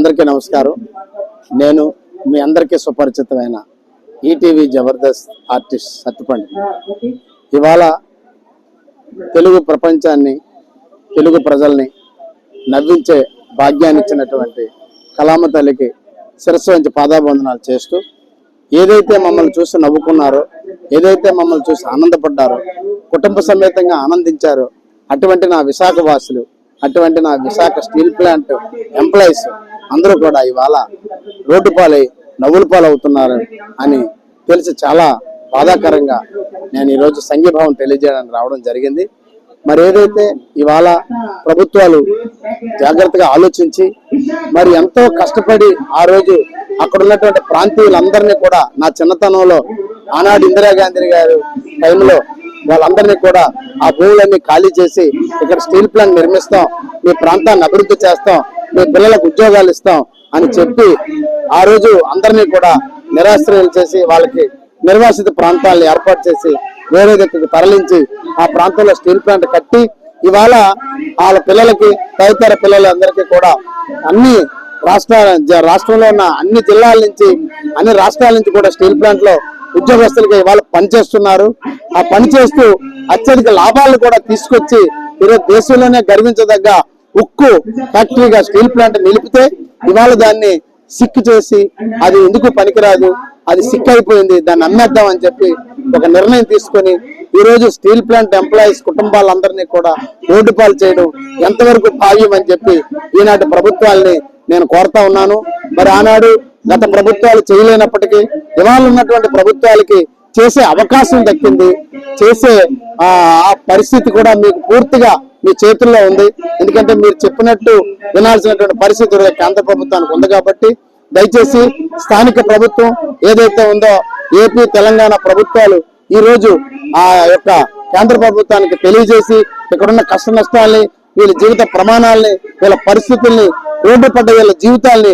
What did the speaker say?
అందరికీ నమస్కారం. నేను మీ అందరికీ సుపరిచితమైన ఈటీవీ జబర్దస్త్ ఆర్టిస్ట్ సత్తుపండి. ఇవాళ తెలుగు ప్రపంచాన్ని, తెలుగు ప్రజల్ని నవ్వించే భాగ్యాన్ని ఇచ్చినటువంటి కళామ తల్లికి శిరస్సు వంచి పాదాబంధనాలు చేస్తూ, ఏదైతే మమ్మల్ని చూసి నవ్వుకున్నారో, ఏదైతే మమ్మల్ని చూసి ఆనందపడ్డారో, కుటుంబ సమేతంగా ఆనందించారో, అటువంటి నా విశాఖ వాసులు, అటువంటి నా విశాఖ స్టీల్ ప్లాంట్ ఎంప్లాయీస్ అందరూ కూడా ఇవాళ రోడ్డు పాలై నవ్వుల పాలవుతున్నారు అని తెలిసి చాలా బాధాకరంగా నేను ఈరోజు సంఘీభావం తెలియజేయడానికి రావడం జరిగింది. మరి ఏదైతే ఇవాళ ప్రభుత్వాలు జాగ్రత్తగా ఆలోచించి మరి ఎంతో కష్టపడి ఆ రోజు అక్కడ ఉన్నటువంటి ప్రాంతీయులందరినీ కూడా, నా చిన్నతనంలో ఆనాడు ఇందిరాగాంధీ గారు టైంలో వాళ్ళందరినీ కూడా ఆ భూములన్నీ ఖాళీ చేసి ఇక్కడ స్టీల్ ప్లాంట్ నిర్మిస్తాం, మీ ప్రాంతాన్ని అభివృద్ధి చేస్తాం, మీ పిల్లలకు ఉద్యోగాలు ఇస్తాం అని చెప్పి ఆ రోజు అందరినీ కూడా నిరాశ్రయాలు చేసి వాళ్ళకి నిర్వాసిత ప్రాంతాలను ఏర్పాటు చేసి వేరే దగ్గరికి తరలించి ఆ ప్రాంతంలో స్టీల్ ప్లాంట్ కట్టి ఇవాళ వాళ్ళ పిల్లలకి, తదితర పిల్లలందరికీ కూడా అన్ని రాష్ట్రంలో ఉన్న అన్ని జిల్లాల నుంచి, అన్ని రాష్ట్రాల నుంచి కూడా స్టీల్ ప్లాంట్ లో ఉద్యోగస్తులకి ఇవాళ పనిచేస్తున్నారు. ఆ పని చేస్తూ అత్యధిక లాభాలను కూడా తీసుకొచ్చి ఈరోజు దేశంలోనే గర్వించదగ్గ ఉక్కు ఫ్యాక్టరీగా స్టీల్ ప్లాంట్ నిలిపితే ఇవాళ దాన్ని సిక్ చేసి అది ఎందుకు పనికిరాదు, అది సిక్ అయిపోయింది, దాన్ని అమ్మేద్దాం అని చెప్పి ఒక నిర్ణయం తీసుకొని ఈరోజు స్టీల్ ప్లాంట్ ఎంప్లాయీస్ కుటుంబాలందరినీ కూడా రోడ్డు పాలు చేయడం ఎంతవరకు భావ్యం అని చెప్పి ఈనాటి ప్రభుత్వాల్ని నేను కోరుతా ఉన్నాను. మరి ఆనాడు గత ప్రభుత్వాలు చేయలేనప్పటికీ ఇవాళ ఉన్నటువంటి ప్రభుత్వాలకి చేసే అవకాశం దక్కింది. చేసే ఆ పరిస్థితి కూడా మీకు పూర్తిగా మీ చేతుల్లో ఉంది. ఎందుకంటే మీరు చెప్పినట్టు వినాల్సినటువంటి పరిస్థితి కేంద్ర ప్రభుత్వానికి ఉంది. కాబట్టి దయచేసి స్థానిక ప్రభుత్వం ఏదైతే ఉందో, ఏపీ తెలంగాణ ప్రభుత్వాలు ఈ రోజు ఆ యొక్క కేంద్ర ప్రభుత్వానికి తెలియజేసి ఇక్కడున్న కష్ట నష్టాలని, వీళ్ళ జీవిత ప్రమాణాలని, వీళ్ళ పరిస్థితుల్ని, రోడ్డు పడ్డ వీళ్ళ జీవితాల్ని